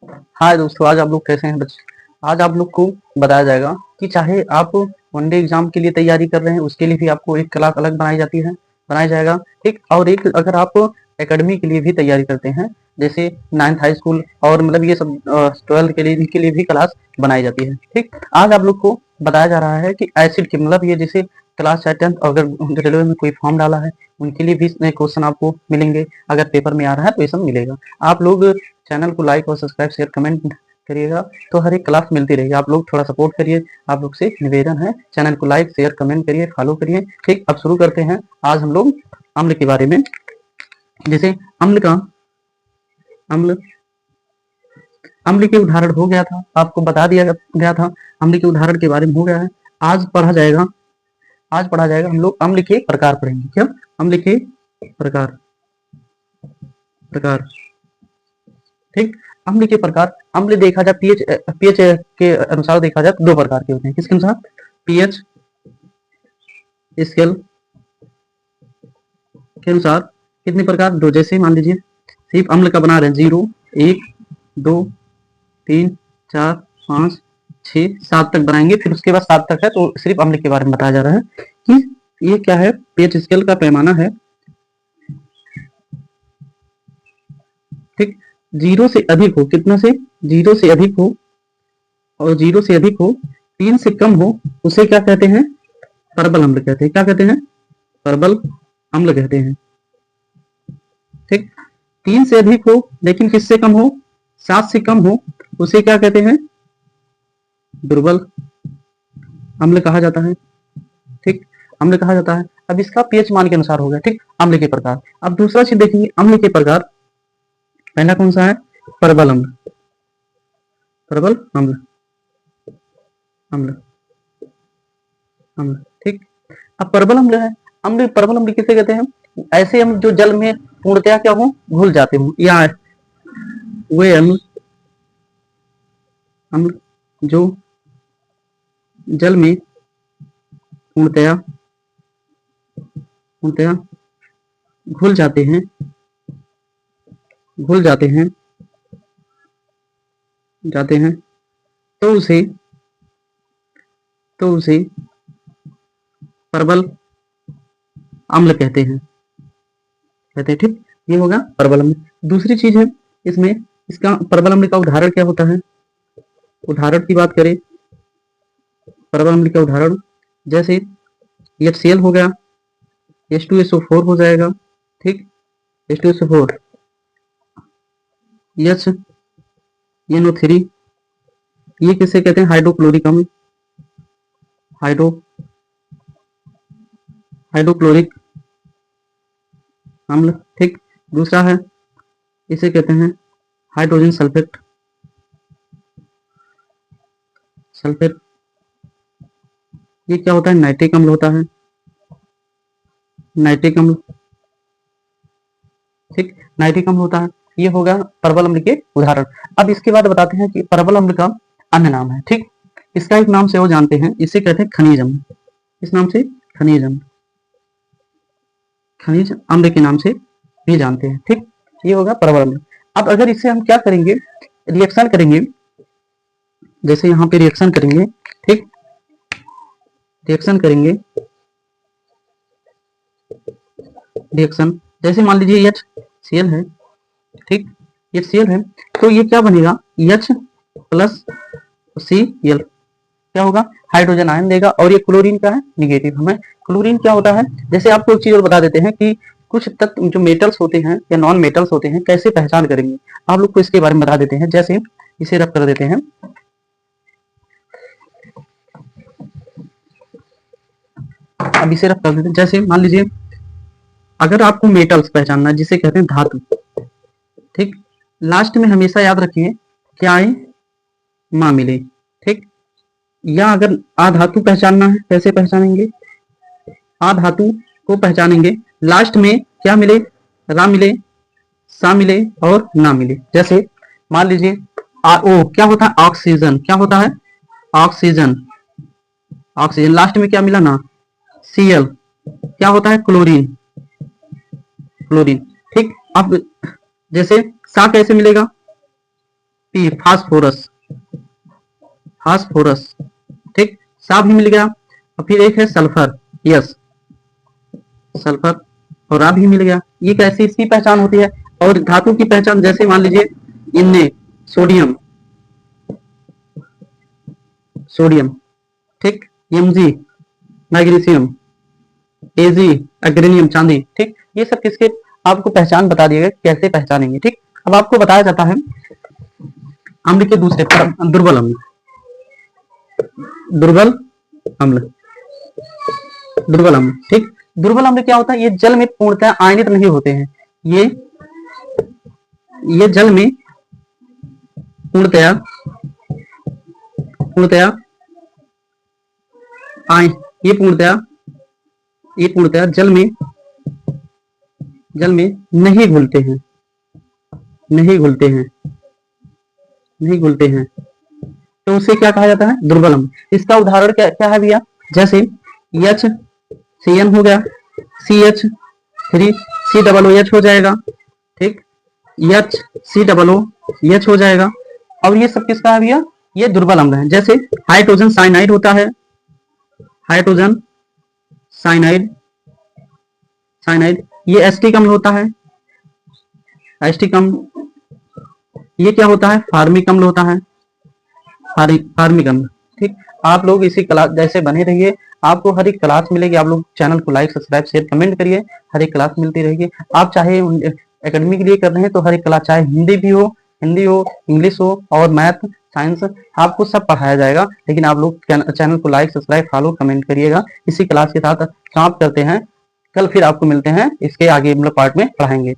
हाय दोस्तों, आज आप लोग कैसे हैं बच्चे। आज आप लोग को बताया जाएगा कि चाहे आप वनडे एग्जाम के लिए तैयारी कर रहे हैं, उसके लिए भी आपको एक क्लास अलग बनाई जाती है, बनाया जाएगा। ठीक, और एक अगर आप एकेडमी के लिए भी तैयारी करते हैं, जैसे 9th हाई स्कूल और मतलब ये सब 12th के लिए, इनके लिए भी क्लास बनाई जाती है। ठीक, आज आप लोग को बताया जा रहा है कि एसिड की मतलब ये जैसे क्लास 10th अगर रेलवे में कोई फॉर्म डाला है, उनके लिए भी क्वेश्चन आपको मिलेंगे। अगर पेपर में आ रहा है तो ये सब मिलेगा। आप लोग चैनल को लाइक और सब्सक्राइब शेयर कमेंट करिएगा, तो हर एक क्लास मिलती रहेगी। आप लोग थोड़ा सपोर्ट करिए, आप लोग से निवेदन है। चैनल को लाइक शेयर कमेंट करिए, फॉलो करिए। ठीक, अब शुरू करते हैं। आज हम लोग अम्ल के बारे में, जैसे अम्ल का अम्ल अम्ल के उदाहरण हो गया था, आपको बता दिया गया था। अम्ल के उदाहरण के बारे में हो गया है। आज पढ़ा जाएगा आज पढ़ा जाएगा हम लोग अम्ल के प्रकार पढ़ेंगे। क्या? अम्ल के प्रकार प्रकार ठीक, अम्ल के प्रकार। अम्ल देखा जाए पीएच के अनुसार देखा जाए तो दो प्रकार के होते हैं। किसके अनुसार? पीएच स्केल के अनुसार कितने प्रकार? दो। जैसे मान लीजिए सिर्फ अम्ल का बना रहे हैं 0, 1, 2, 3, 4, 5, 6, 7 तक बनाएंगे। फिर उसके बाद 7 तक है तो सिर्फ अम्ल के बारे में बताया जा रहा है कि ये क्या है। पीएच स्केल का पैमाना है। ठीक, 0 से अधिक हो, कितना से? 0 से अधिक हो, और 0 से अधिक हो, 3 से कम हो, उसे क्या कहते हैं? परबल अम्ल कहते हैं। क्या कहते हैं? परबल अम्ल कहते हैं। ठीक, 3 से अधिक हो लेकिन किससे कम हो? 7 से कम हो, उसे क्या कहते हैं? दुर्बल अम्ल कहा जाता है। ठीक, अम्ल कहा जाता है। अब इसका पीएच मान के अनुसार हो गया। ठीक, अम्ल के प्रकार। अब दूसरा चीज देखेंगे अम्ल के प्रकार। पहला कौन सा है? परबल अम्ल। परबल अम्ल अम्ल अम्ल ठीक, अब परबल अम्ल है। परबल अम्ल किसे कहते हैं? ऐसे अम्ल जो जल में पूर्णतया क्या हो? घुल जाते हो, या वे अम्ल अम्ल जो जल में पूर्णतया पूर्णतया घुल जाते हैं घुल जाते हैं जाते हैं तो उसे परबल अम्ल कहते हैं। ठीक, ये होगा परबल अम्ल। दूसरी चीज है इसमें, इसका परबल अम्ल का उदाहरण क्या होता है? उदाहरण की बात करें, परबल अम्ल का उदाहरण जैसे HCl हो गया, H2SO4 हो जाएगा। ठीक, H2SO4, HNO3, ये किसे कहते हैं? हाइड्रोक्लोरिक अम्ल, हाइड्रोक्लोरिक अम्ल। ठीक, दूसरा है, इसे कहते हैं हाइड्रोजन सल्फेट। ये क्या होता है? नाइट्रिक अम्ल होता है, नाइट्रिक अम्ल। ठीक, नाइट्रिक अम्ल होता है। ये होगा परबल अम्ल के उदाहरण। अब इसके बाद बताते हैं कि परबल अम्ल का अन्य नाम है। ठीक, इसका एक नाम से वो जानते हैं, इसे कहते हैं खनिज अम्ल। इस नाम से खनिज अम्ल, खनिज अम्ल के नाम से भी जानते हैं। ठीक, ये होगा परबल अम्ल। अब अगर इसे हम क्या करेंगे? रिएक्शन करेंगे, जैसे यहाँ पे रिएक्शन करेंगे। ठीक, रिएक्शन करेंगे, रिएक्शन जैसे मान लीजिए HCl है। ठीक, HCl है तो ये क्या बनेगा? H+Cl क्या होगा? हाइड्रोजन आयन देगा। और ये क्लोरीन का है निगेटिव। हमें क्लोरीन क्या होता है, जैसे आपको एक चीज और बता देते हैं कि कुछ तत्व जो मेटल्स होते हैं या नॉन मेटल्स होते हैं, कैसे पहचान करेंगे आप लोग को इसके बारे में बता देते हैं। जैसे इसे रब कर देते हैं। अब इसे रब कर देते हैं। जैसे मान लीजिए अगर आपको मेटल्स पहचानना है, जिसे कहते हैं धातु। ठीक, लास्ट में हमेशा याद रखिए क्या आए? मां मिले। ठीक, या अगर आधातु पहचानना है, कैसे पहचानेंगे? आधातु को पहचानेंगे, लास्ट में क्या मिले? रा मिले, सा मिले और ना मिले। जैसे मान लीजिए ओ क्या होता है? ऑक्सीजन। क्या होता है? ऑक्सीजन। ऑक्सीजन लास्ट में क्या मिला? ना। Cl क्या होता है? क्लोरीन। क्लोरीन। ठीक, अब जैसे सा कैसे मिलेगा? पी फास्फोरस, फास्फोरस, ठीक, सा भी मिल गया। और फिर एक है सल्फर, यस, सल्फर, और आ भी मिल गया। ये कैसी इसकी पहचान होती है। और धातु की पहचान जैसे मान लीजिए इनने सोडियम, सोडियम, ठीक, Mg मैग्नीशियम, Ag अग्रेनियम चांदी, ठीक, ये सब किसके आपको पहचान बता दिए गए, कैसे पहचानेंगे, ठीक। अब आपको बताया जाता है अम्ल के दूसरे दुर्बल अम्ल, दुर्बल अम्ल, दुर्बल अम्ल, ठीक। दुर्बल अम्ल क्या होता है, ये जल में पूर्णतः आयनित नहीं होते हैं। ये जल में पूर्णतया पूर्णतया ये पूर्णतया जल में नहीं घुलते हैं, नहीं घुलते हैं, नहीं घुलते हैं, तो उसे क्या कहा जाता है, दुर्बल अम्ल। इसका उदाहरण क्या है भैया, जैसे HCN हो गया, CH3COOH हो जाएगा, ठीक, HCOOH हो जाएगा। और ये सब किसका है भैया, ये दुर्बल अम्ल है। जैसे हाइड्रोजन साइनाइड होता है, हाइड्रोजन साइनाइड, ये एस्टिक अम्ल होता है, एस्टिक अम्ल। ये क्या होता है, फार्मिक अम्ल होता है, फार्मिक अम्ल, ठीक। आप लोग इसी क्लास जैसे बने रहिए, आपको हर एक क्लास मिलेगी। आप लोग चैनल को लाइक सब्सक्राइब शेयर कमेंट करिए, हर एक क्लास मिलती रहेगी। आप चाहे एकेडमी के लिए कर रहे हैं तो हर एक क्लास, चाहे हिंदी हो, इंग्लिश हो और मैथ साइंस, आपको सब पढ़ाया जाएगा। लेकिन आप लोग चैनल को लाइक सब्सक्राइब फॉलो कमेंट करिएगा। इसी क्लास के साथ समाप्त करते हैं, कल फिर आपको मिलते हैं, इसके आगे मतलब पार्ट में पढ़ाएंगे।